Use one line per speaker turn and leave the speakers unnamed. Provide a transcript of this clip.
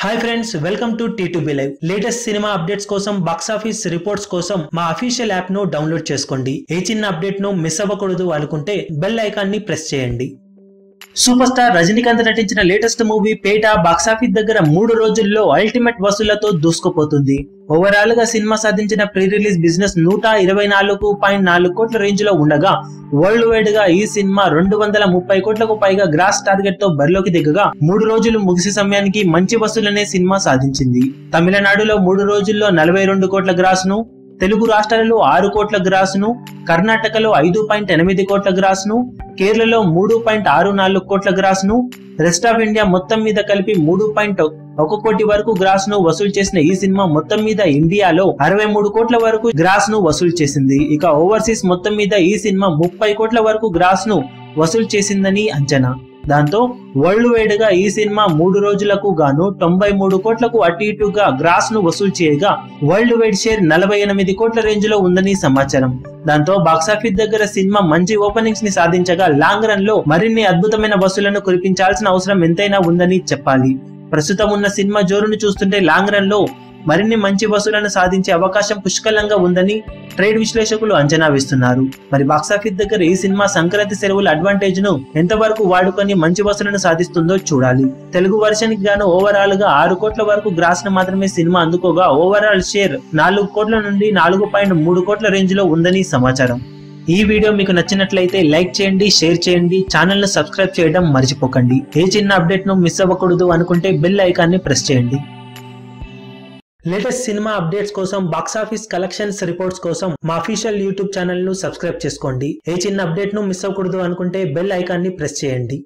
Hi friends, welcome to T2B Live. Latest cinema updates కోసం, box office reports కోసం మా official app ను download చేసుకోండి. ఏ చిన్న అప్డేట్ ను మిస్ అవ్వకూడదు అనుకుంటే బెల్ ఐకాన్ ని ప్రెస్ చేయండి. సూపర్ స్టార్ రజనీకాంత్ నటించిన లేటెస్ట్ మూవీ పేట బాక్సాఫీస్ దగ్గర 3 రోజుల్లో అల్టిమేట్ వసూళ్లతో దూసుకుపోతుంది. ఓవరాల్ గా సినిమా సాధించిన ప్రీ రిలీజ్ బిజినెస్ 124.4 కోట్ల రేంజ్ లో ఉండగా, వరల్డ్ వైడ్ గా ఈ సినిమా 230 కోట్లకు పైగా గ్రాస్ టార్గెట్ తో బరిలోకి దిగగా 3 రోజులు ముగిసే సమయానికి మంచి వసూలనే సినిమా సాధించింది. తమిళనాడులో 3 రోజుల్లో 42 కోట్ల గ్రాస్ ను, తెలుగు రాష్ట్రాలలో 6 కోట్ల గ్రాస్ ను, కర్ణాటకలో 5.8 కోట్ల గ్రాస్ ను, కేరళలో 3.64 కోట్ల గ్రాస్ ను, రెస్ట్ ఆఫ్ ఇండియా మొత్తం మీద కలిపి 3.1 కోటి వరకు గ్రాస్ ను వసూలు చేసిన ఈ సినిమా మొత్తం మీద ఇండియాలో 63 కోట్ల వరకు గ్రాస్ ను వసూలు చేసింది. ఇక ఓవర్సీస్ మొత్తం మీద ఈ సినిమా 30 కోట్ల వరకు గ్రాస్ ను వసూలు చేసిందని అంచనా. దాంతో వరల్డ్ వైడ్ గా ఈ సినిమా 3 రోజులకు గాను 93 కోట్లకు అటు ఇటుగా గ్రాస్ ను వసూలు చేయగా, వరల్డ్ వైడ్ షేర్ 48 కోట్ల రేంజ్ లో ఉందని సమాచారం. దాంతో బాక్సాఫీస్ దగ్గర సినిమా మంచి ఓపెనింగ్స్ ని సాధించగా, లాంగ్ రన్ లో మరిన్ని అద్భుతమైన వసూళ్లను కురిపించాల్సిన అవసరం ఎంతైనా ఉందని చెప్పాలి. ప్రస్తుతం ఉన్న సినిమా జోరును చూస్తుంటే లాంగ్ రన్ లో మరిన్ని మంచి వసూలను సాధించే అవకాశం పుష్కలంగా ఉందని ట్రేడ్ విశ్లేషకులు అంచనా వేస్తున్నారు. మరి బాక్సాఫీస్ దగ్గర ఈ సినిమా సంక్రాంతి సెలవుల అడ్వాంటేజ్ ను ఎంతవరకు వాడుకొని మంచి వసూలను సాధిస్తుందో చూడాలి. తెలుగు వర్షన్ కి గాను ఓవరాల్ గా 6 కోట్ల వరకు గ్రాస్ ను మాత్రమే సినిమా అందుకోగా, ఓవరాల్ షేర్ 4 కోట్ల నుండి 4.3 కోట్ల రేంజ్ లో ఉందని సమాచారం. ఈ వీడియో మీకు నచ్చినట్లయితే లైక్ చేయండి, షేర్ చేయండి, ఛానల్ ను సబ్స్క్రైబ్ చేయడం మర్చిపోకండి. ఏ చిన్న అప్డేట్ ను మిస్ అవ్వకూడదు అనుకుంటే బెల్ ఐకాన్ ని ప్రెస్ చేయండి. లేటెస్ట్ సినిమా అప్డేట్స్ కోసం, బాక్స్ ఆఫీస్ కలెక్షన్స్ రిపోర్ట్స్ కోసం మా అఫీషియల్ యూట్యూబ్ ఛానల్ ను సబ్స్క్రైబ్ చేసుకోండి. ఏ చిన్న అప్డేట్ ను మిస్ అవ్వకూడదు అనుకుంటే బెల్ ఐకాన్ ని ప్రెస్ చేయండి.